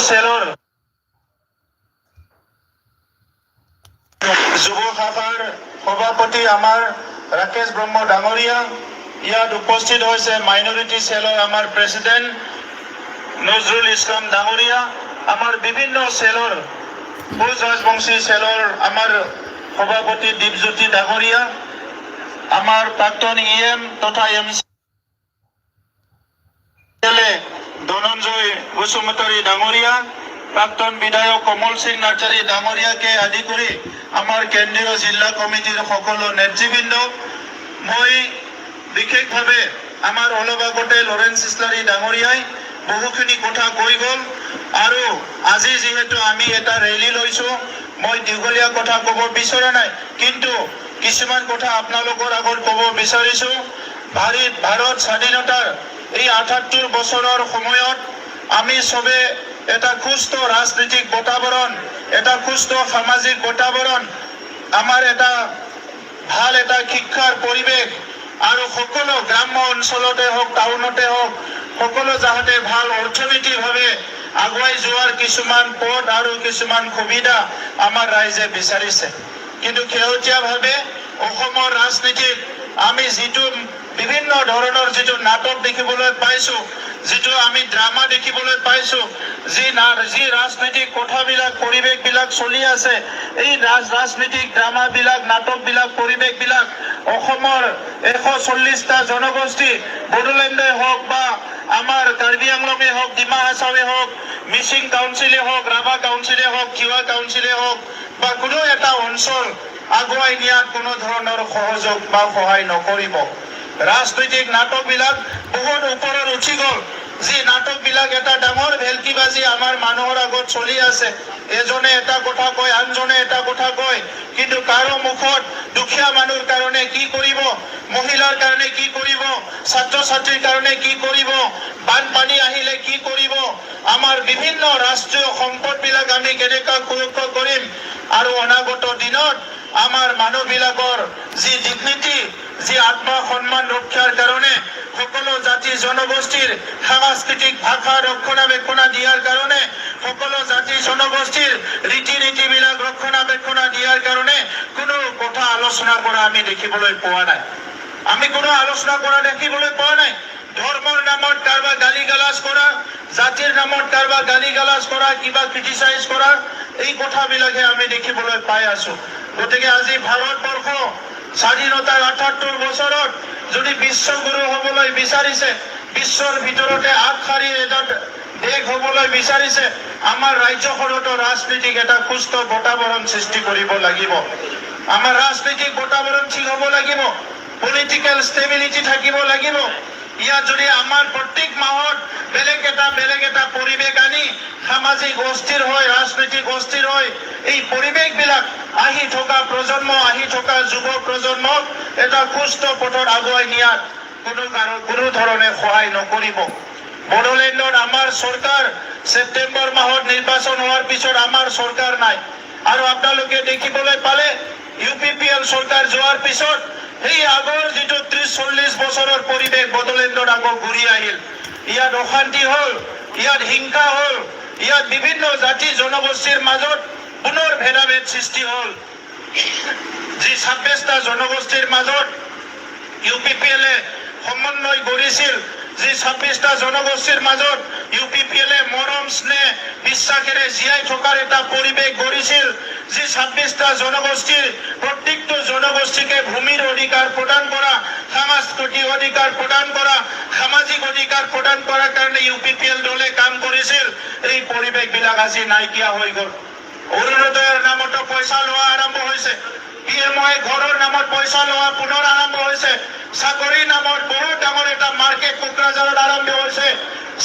চেলৰ যুৱ শাখাৰ সভাপতি আমাৰ ৰাকেশ ব্ৰহ্ম ডাঙৰীয়া, ইয়াত উপস্থিত হৈছে মাইনৰিটি চেলৰ আমাৰ প্ৰেচিডেণ্ট নজৰুল ইছলাম ডাঙৰীয়া, আমাৰ বিভিন্ন চেলৰ ভোজ ৰাজবংশী চেলৰ আমাৰ সভাপতি দীপজ্যোতি ডাঙৰীয়া, আমাৰ প্ৰাক্তন EM তথা MC ধনঞ্জয় বসুমতাৰী ডাঙৰীয়া, প্ৰাক্তন বিধায়ক কমল সিং নাৰ্জাৰী ডাঙৰীয়াকে আদি কৰি আমাৰ কেন্দ্ৰীয় জিলা কমিটিৰ সকলো নেতৃবৃন্দ, মই বিশেষভাৱে আমাৰ অলপ আগতে লৰেন্স ইছলাৰী ডাঙৰীয়াই বহুখিনি কথা কৈ গ'ল আৰু আজি যিহেতু আমি এটা ৰেলী লৈছো, মই দীঘলীয়া কথা ক'ব বিচৰা নাই, কিন্তু কিছুমান কথা আপোনালোকৰ আগত ক'ব বিচাৰিছো। ভাৰত স্বাধীনতাৰ এই ৭৮ বছৰৰ সময়ত আমি সবে এটা সুস্থ ৰাজনৈতিক বাতাবৰণ, এটা সুস্থ সামাজিক বাতাবৰণ, আমাৰ এটা ভাল এটা শিক্ষাৰ পৰিৱেশ আৰু সকলো গ্ৰাম্য অঞ্চলতে হওক টাউনতে হওক সকলো যাতে ভাল অৰ্থনৈতিকভাৱে আগুৱাই যোৱাৰ কিছুমান পথ আৰু কিছুমান সুবিধা আমাৰ ৰাইজে বিচাৰিছে। কিন্তু শেহতীয়াভাৱে অসমৰ ৰাজনীতিত আমি যিটো বিভিন্ন ধৰণৰ যিটো নাটক দেখিবলৈ পাইছো, যিটো আমি ড্ৰামা দেখিবলৈ পাইছো, যি ৰাজনৈতিক কথাবিলাক পৰিৱেশবিলাক চলি আছে, এই ৰাজনৈতিক ড্ৰামাবিলাক নাটকবিলাক পৰিৱেশবিলাক অসমৰ 140টা জনগোষ্ঠী, বড়োলেণ্ডে হওক বা আমাৰ কাৰ্বি আংলঙে হওক, ডিমা হাছাৱে হওক, মিচিং কাউন্সিলে হওক, ৰাভা কাউন্সিলে হওক, তিৱা কাউন্সিলে হওক বা কোনো এটা অঞ্চল আগুৱাই নিয়াত কোনো ধৰণৰ সহযোগ বা সহায় নকৰিব। ৰাজনৈতিক নাটকবিলাক বহুত ওপৰত উঠি গ'ল, যি নাটকবিলাক এটা ডাঙৰ ভেলকিবাজি আমাৰ মানুহৰ আগত চলি আছে। এজনে এটা কথা কয়, আনজনে এটা কথা কয়, কিন্তু কাৰো মুখত দুখীয়া মানুহৰ কাৰণে কি কৰিব, মহিলাৰ কাৰণে কি কৰিব, ছাত্ৰ ছাত্ৰীৰ কাৰণে কি কৰিব, বানপানী আহিলে কি কৰিব, আমাৰ বিভিন্ন ৰাষ্ট্ৰীয় সম্পদবিলাক আমি কেনেকৈ সুৰক্ষা কৰিম আৰু অনাগত দিনত আমাৰ মানুহবিলাকৰ যি ডিগনিটি, যি আত্মসন্মান ৰক্ষাৰ কাৰণে সকলো জাতি জনগোষ্ঠীৰ সাংস্কৃতিক ভাষা ৰক্ষণাবেক্ষণ দিয়াৰ কাৰণে, সকলো জাতি জনগোষ্ঠীৰ ৰীতি নীতিবিলাক ৰক্ষণাবেক্ষণ দিয়াৰ কাৰণে কোনো কথা আলোচনা কৰা আমি দেখিবলৈ পোৱা নাই। আমি কোনো আলোচনা কৰা দেখিবলৈ পোৱা নাই। ধৰ্মৰ নামত কাৰোবাক গালি গালাজ কৰা, জাতিৰ নামত কাৰোবাক গালি গালাজ কৰা, কিবা ক্ৰিটিচাইজ কৰা, এই কথাবিলাকহে আমি দেখিবলৈ পাই আছো। গতিকে আজি ভাৰতবৰ্ষ স্বাধীনতাৰ ৭৮ বছৰত যদি বিশ্বগুৰু হ'বলৈ বিচাৰিছে, বিশ্বৰ ভিতৰতে আগশাৰীৰ এজন দেশ হ'বলৈ বিচাৰিছে, আমাৰ ৰাজ্যখনতো ৰাজনৈতিক এটা সুস্থ বাতাবৰণ সৃষ্টি কৰিব লাগিব। আমাৰ ৰাজনৈতিক বাতাবৰণ ঠিক হ'ব লাগিব, পলিটিকেল ষ্টেবিলিটি থাকিব লাগিব। ইয়াত যদি আমাৰ প্ৰত্যেক মাহত বেলেগ এটা পৰিৱেশ আনি সামাজিক অস্থিৰ হয়, ৰাজনৈতিক অস্থিৰ হয়, এই পৰিৱেশবিলাক আহি থকা প্ৰজন্ম, আহি থকা যুৱ প্ৰজন্মক এটা সুস্থ পথত আগুৱাই নিয়াত কোনো ধৰণে সহায় নকৰিব। বড়োলেণ্ডত আমাৰ চৰকাৰ, ছেপ্টেম্বৰ মাহত নিৰ্বাচন হোৱাৰ পিছত আমাৰ চৰকাৰ নাই, আৰু আপোনালোকে দেখিবলৈ পালে UPPL চৰকাৰ যোৱাৰ পিছত সেই আগৰ যিটো 30-40 বছৰৰ পৰিৱেশ বড়োলেণ্ডত আকৌ ঘূৰি আহিল। ইয়াত অশান্তি হ'ল, ইয়াত হিংসা হ'ল, ইয়াত বিভিন্ন জাতি জনগোষ্ঠীৰ মাজত পুনৰ ভেদাভেদ সৃষ্টি হ'ল। যি 26টা জনগোষ্ঠীৰ মাজত UPPLে সমন্বয় গঢ়িছিল, যি 26টা জনগোষ্ঠীৰ মাজত UPPLে মৰম স্নেহ বিশ্বাসেৰে জীয়াই থকাৰ এটা পৰিৱেশ গঢ়িছিল, যি 26টা জনগোষ্ঠীৰ প্ৰত্যেকটো জনগোষ্ঠীকে ভূমিৰ অধিকাৰ প্ৰদান কৰা, সাংস্কৃতিক অধিকাৰ প্ৰদান কৰা, সামাজিক অধিকাৰ প্ৰদান কৰাৰ কাৰণে UPPL দলে কাম কৰিছিল, এই পৰিৱেশবিলাক আজি নাইকিয়া হৈ গ'ল। অৰুণোদয়ৰ নামতো পইচা লোৱা আৰম্ভ হৈছে, PMI ঘৰৰ নামত পইচা লোৱা পুনৰ আৰম্ভ হৈছে, চাকৰিৰ নামত বহুত ডাঙৰ এটা মাৰ্কেট কোকৰাঝাৰত আৰম্ভ হৈছে।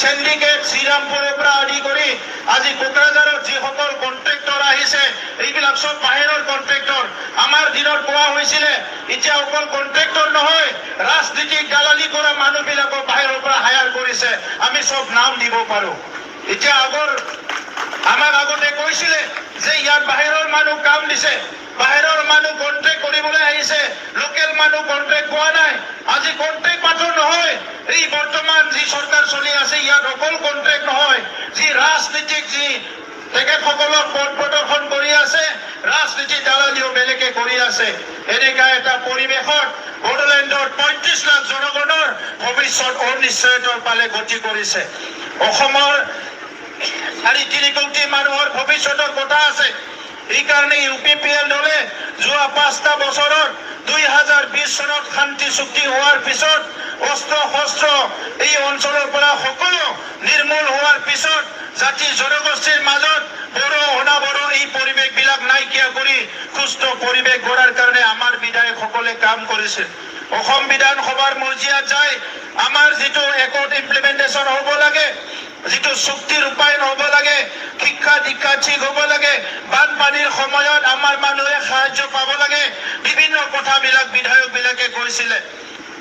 সিন্ডিকেট শ্ৰীৰামপুৰৰ পৰা আদি কৰি আজি কোকৰাঝাৰত যিসকল কন্ট্ৰেক্টৰ আহিছে, এইবিলাক সব বাহিৰৰ কন্ট্ৰেক্টৰ। আমাৰ দিনত কোৱা হৈছিলে এতিয়া অকল কন্ট্ৰেক্টৰ নহয়, ৰাজনীতিক দালালি কৰা মানুহবিলাকক বাহিৰৰ পৰা হায়াৰ কৰিছে, আমি সব নাম দিব পাৰো। এতিয়া আমাক আগতে কৈছিলে যে ইয়াত বাহিৰৰ মানুহ কাম দিছে, বাহিৰৰ মানুহ কন্ট্ৰেক্ট কৰিবলৈ আহিছে, লোকেল মানুহ কন্ট্ৰেক্ট পোৱা নাই। আজি কন্ট্ৰেক্ট মাত্ৰ নহয়, এই বৰ্তমান যি চৰকাৰ চলি আছে ইয়াত অকল কন্ট্ৰেক্ট নহয়, যি ৰাজনীতিক যি তেখেতসকলক পথ প্ৰদৰ্শন কৰি আছে, ৰাজনীতি দালালিও বেলেগে কৰি আছে। এনেকা এটা পৰিৱেশত বড়োলেণ্ডৰ ৩৫ লাখ জনগণৰ ভৱিষ্যত অনিশ্চয়তাৰ ফালে গতি কৰিছে। অসমৰ ৩.৫ কোটি মানুহৰ ভৱিষ্যতৰ কথা আছে। এইকাৰণে UPPL দলে যোৱা ৫টা বছৰত ২০২০ চনত শান্তি চুক্তি হোৱাৰ পিছত অস্ত্ৰ শস্ত্ৰ এই অঞ্চলৰ পৰা সকলো নিৰ্মূল হোৱাৰ পিছত জাতি জনগোষ্ঠীৰ মাজত বড়ো অনাবড়ো এই পৰিৱেশবিলাক নাইকিয়া কৰি সুস্থ পৰিৱেশ গঢ়াৰ কাৰণে আমাৰ বিধায়কসকলে কাম কৰিছে। অসম বিধানসভাৰ মজিয়াত যায় আমাৰ যিটো একত ইমপ্লিমেণ্টেশ্যন হ'ব লাগে, যিটো চুক্তি ৰূপায়ণ হ'ব লাগে, শিক্ষা দীক্ষা ঠিক হ'ব লাগে, বানপানীৰ সময়ত আমাৰ মানুহে সাহায্য পাব লাগে, বিভিন্ন কথাবিলাক বিধায়কবিলাকে কৈছিলে।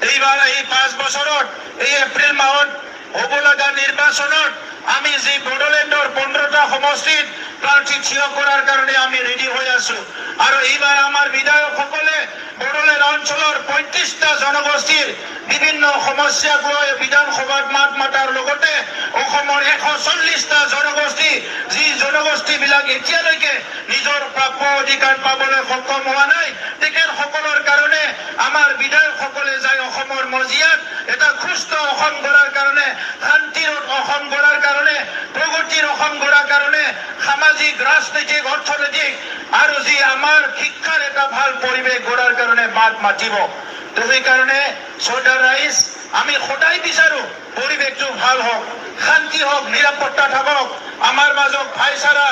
এইবাৰ এই 5 বছৰত এই এপ্ৰিল মাহত হ'ব লগা নিৰ্বাচনত আমি যি বড়োলেণ্ডৰ 15টা সমষ্টিত প্ৰাৰ্থী থিয় কৰাৰ কাৰণে আমি ৰেডি হৈ আছো। আৰু এইবাৰ আমাৰ বিধায়কসকলে বড়োলেণ্ড অঞ্চলৰ 35টা জনগোষ্ঠীৰ বিভিন্ন সমস্যাক লৈ বিধানসভাত মাত মাতাৰ লগতে অসমৰ 140টা জনগোষ্ঠী যি জনগোষ্ঠীবিলাক এতিয়ালৈকে নিজৰ প্ৰাপ্য অধিকাৰ পাবলৈ সক্ষম হোৱা নাই, তেখেতসকলৰ কাৰণে আমাৰ বিধায়কসকলে যায় অসমৰ মজিয়াত এটা সুস্থ অসম গঢ়াৰ কাৰণে, শান্তিৰ অসম গঢ়াৰ কাৰণে, প্ৰগতিৰ অসম গঢ়াৰ কাৰণে, সামাজিক ৰাজনৈতিক অৰ্থনৈতিক আৰু যি আমাৰ শিক্ষাৰ এটা ভাল পৰিৱেশ গঢ়াৰ কাৰণে মাত মাতিব। তো সেইকাৰণে শ্ৰদ্ধাৰ ৰাইজ, আমি সদায় বিচাৰো পৰিৱেশটো ভাল হওক, শান্তি হওক, নিৰাপত্তা থাকক, আমাৰ মাজত ভাইচাৰা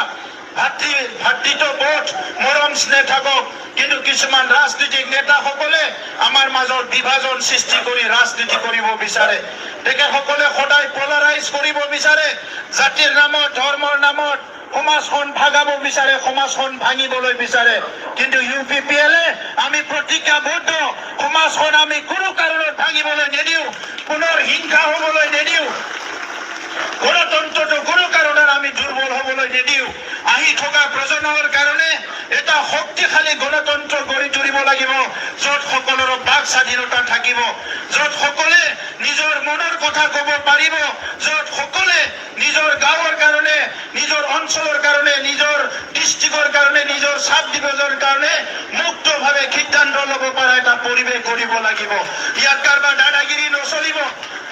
ভাতৃত্ববোধ মৰম স্নেহ থাকক। কিন্তু কিছুমান ৰাজনৈতিক নেতাসকলে আমাৰ মাজত বিভাজন সৃষ্টি কৰি ৰাজনীতি কৰিব বিচাৰে। তেখেতসকলে সদায় পলাৰাইজ কৰিব বিচাৰে, জাতিৰ নামত ধৰ্মৰ নামত সমাজখন ভাগাব বিচাৰে, সমাজখন ভাঙিবলৈ বিচাৰে। কিন্তু UPPL-এ আমি প্ৰতিজ্ঞাবদ্ধ, সমাজখন আমি কোনো কাৰণত ভাঙিবলৈ নিদিওঁ, পুনৰ হিংসা হ'বলৈ নিদিওঁ, গণতন্ত্ৰটো কোনো কাৰণত আমি দুৰ্বল হ'বলৈ নিদিওঁ। আহি থকা প্ৰজন্মৰ কাৰণে এটা শক্তিশালী গণতন্ত্ৰ গঢ়ি তুলিব লাগিব, য'ত সকলোৰে বাক স্বাধীনতা থাকিব, য'ত সকলে নিজৰ মনৰ কথা ক'ব পাৰিব, য'ত সকলে নিজৰ গাঁৱৰ কাৰণে, নিজৰ অঞ্চলৰ কাৰণে, নিজৰ ডিষ্ট্ৰিক্টৰ কাৰণে, নিজৰ চাব ডিভিজনৰ কাৰণে মুক্তভাৱে সিদ্ধান্ত ল'ব পৰা এটা পৰিৱেশ কৰিব লাগিব। ইয়াত কাৰোবাৰ দাদাগিৰি নচলিব,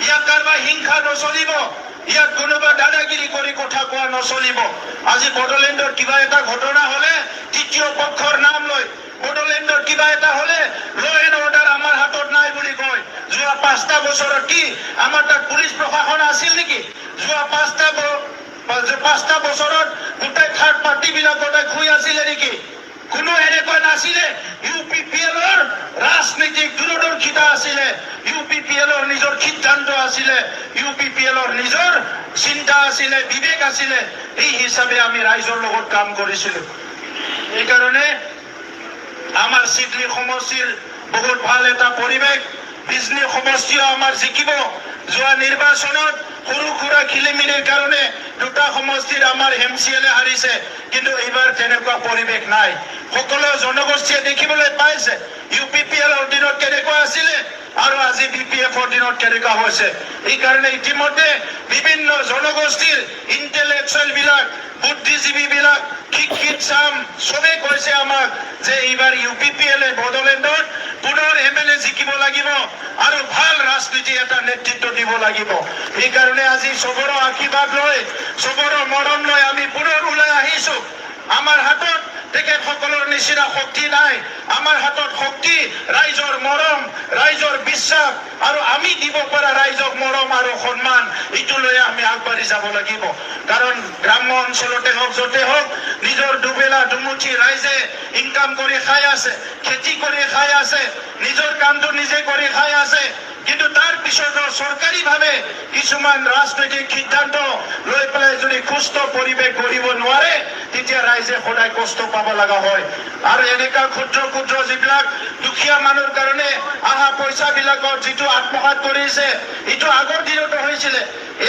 ইয়াত কাৰোবাৰ হিংসা নচলিব, ইয়াত কোনোবা দাদাগিৰি কৰি কথা কোৱা নচলিব। আজি বড়োলেণ্ডৰ কিবা এটা ঘটনা হলে তৃতীয় পক্ষৰ নাম লয়, বড়োলেণ্ডৰ কিবা এটা হলে ল এণ্ড অৰ্ডাৰ আমাৰ হাতত নাই বুলি কয়। যোৱা 5টা বছৰত কি আমাৰ তাত পুলিচ প্ৰশাসন আছিল নেকি? যোৱা 5টা বছৰত গোটেই থাৰ্ড পাৰ্টিবিলাক গোটেই শুই আছিলে নেকি? কোনো এনেকুৱা নাছিলে। UPPL-ৰ ৰাজনৈতিক দূৰদৰ্শিতা আছিলে, UPPL-ৰ নিজৰ সিদ্ধান্ত আছিলে, UPPL-ৰ নিজৰ চিন্তা আছিলে, বিবেক আছিলে। এই হিচাপে আমি ৰাইজৰ লগত কাম কৰিছিলো। এইকাৰণে আমাৰ চিডলি সমষ্টিৰ বহুত ভাল এটা পৰিৱেশ, বিজনী সমষ্টিও আমাৰ জিকিব। যোৱা নিৰ্বাচনত সৰু সুৰা খেলিমেলিৰ কাৰণে 2টা সমষ্টিৰ আমাৰ MCL-এ হাৰিছে, কিন্তু এইবাৰ তেনেকুৱা পৰিৱেশ নাই। সকলো জনগোষ্ঠীয়ে দেখিবলৈ পাইছে UPPL-ৰ দিনত কেনেকুৱা আছিলে আৰু আজি BPF-ৰ দিনত কেনেকুৱা হৈছে। এইকাৰণে ইতিমধ্যে বিভিন্ন জনগোষ্ঠীৰ ইণ্টেলেকচুৱেল বিলাক, বুদ্ধিজীৱী বিলাক, শিক্ষিত চাম চবেই কৈছে আমাক যে এইবাৰ UPPL-এ বড়োলেণ্ডত পুনৰ MLA জিকিব লাগিব আৰু ভাল ৰাজনীতি এটা নেতৃত্ব দিব লাগিব। সেইকাৰণে আজি চবৰে আশীৰ্বাদ লৈ, চবৰে মৰম লৈ আমি পুনৰ ওলাই আহিছো। আমাৰ হাতত তেখেতসকলৰ নিচিনা শক্তি নাই, আমাৰ হাতত শক্তি ৰাইজৰ মৰম, ৰাইজৰ বিশ্বাস আৰু আমি দিব পৰা ৰাইজক মৰম আৰু সন্মান, এইটো লৈ আমি আগবাঢ়ি যাব লাগিব। কাৰণ গ্ৰাম্য অঞ্চলতে হওক, য'তে হওক, নিজৰ দুবেলা দুমুঠি ৰাইজে ইনকাম কৰি খাই আছে, খেতি কৰি খাই আছে, নিজৰ কামটো নিজে কৰি খাই আছে। কিন্তু তাৰ পিছতো চৰকাৰীভাৱে কিছুমান ৰাজনৈতিক সিদ্ধান্ত লৈ পেলাই যদি সুস্থ পৰিৱেশ গঢ়িব নোৱাৰে, তেতিয়া ৰাইজে সদায় কষ্ট পাব লগা হয়। আৰু এনেকুৱা ক্ষুদ্ৰ ক্ষুদ্ৰ যিবিলাক দুখীয়া মানুহৰ কাৰণে অহা পইচাবিলাকত যিটো আত্মসাৎ কৰিছে, এইটো আগৰ দিনতো হৈছিলে।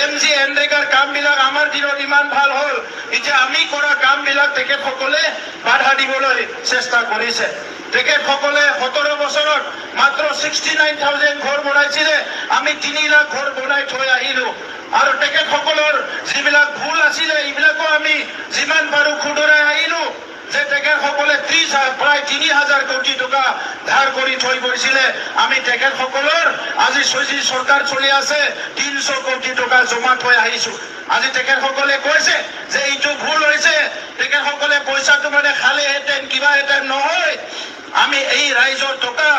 MG এনৰেগাৰ কামবিলাক আমাৰ দিনত ইমান ভাল হ'ল, এতিয়া আমি কৰা কামবিলাক তেখেতসকলে বাধা দিবলৈ চেষ্টা কৰিছে। তেখেতসকলে 17 বছৰত মাত্ৰ 69,000 ঘৰ বনাইছিলে, আমি 3 লাখ ঘৰ বনাই থৈ আহিলো। আৰু তেখেতসকলৰ যিবিলাক ভুল আছিলে এইবিলাকো আমি যিমান পাৰো শুধৰাই আহিলো। যে তেখেতসকলে প্ৰায় 3,000 কোটি টকা ধাৰ কৰি থৈ গৈছিলে, আমি তেখেতসকলৰ আজি যি চৰকাৰ চলি আছে 300 কোটি টকা জমা থৈ আহিছো। আজি তেখেতসকলে কৈছে যে এইটো ভুল হৈছে, তেখেতসকলে পইচাটো মানে খালেহেঁতেন কিবাহেঁতেন নহয়। আমি এই ৰাইজৰ টকা,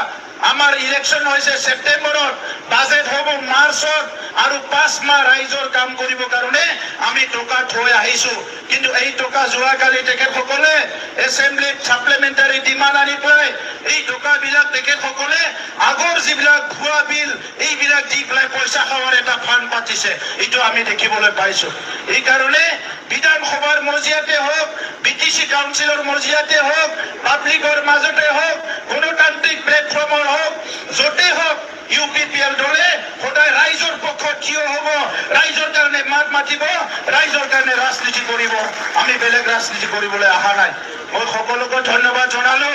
আমাৰ ইলেকশ্যন হৈছে ছেপ্টেম্বৰত, বাজেট হ'ব মাৰ্চত, আৰু 5 মাহ ৰাইজৰ কাম কৰিবৰ কাৰণে আমি টকা থৈ আহিছো। কিন্তু এই টকা যোৱাকালি তেখেতসকলে এছেম্বলিত ছাপ্লিমেণ্টাৰী ডিমাণ্ড আনি পেলাই এই টকাবিলাক তেখেতসকলে আগৰ যিবিলাক ভুৱা বিল এইবিলাক দি পেলাই পইচা খাৱাৰ এটা ফাণ্ড পাতিছে, এইটো আমি দেখিবলৈ পাইছো। এইকাৰণে বিধানসভাৰ মজিয়াতে হওক, BTC কাউন্সিলৰ মজিয়াতে হওক, পাব্লিকৰ মাজতে হওক, গণতান্ত্ৰিক প্লেটফৰ্মৰ হওক, য'তে হওক UPPL দলে সদায় ৰাইজৰ পক্ষত থিয় হ'ব, ৰাইজৰ কাৰণে মাত মাতিব, ৰাইজৰ কাৰণে ৰাজনীতি কৰিব। আমি বেলেগ ৰাজনীতি কৰিবলৈ অহা নাই। মই সকলোকে ধন্যবাদ জনালো।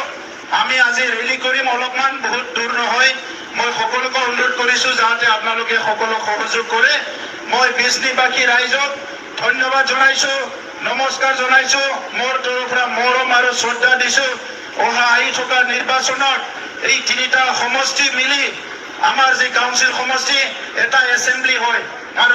আমি আজি ৰেলী কৰিম অলপমান, বহুত দূৰ নহয়। মই সকলোকে অনুৰোধ কৰিছো যাতে আপোনালোকে সকলো সহযোগ কৰে। মই বিজনীবাসী ৰাইজক ধন্যবাদ জনাইছো, নমস্কাৰ জনাইছো, মোৰ তৰফৰ পৰা মৰম আৰু শ্ৰদ্ধা দিছো। অহা আহি থকা নিৰ্বাচনত এই 3টা সমষ্টি মিলি আমাৰ যি কাউন্সিল সমষ্টি এটা এছেম্বলি হয় আৰু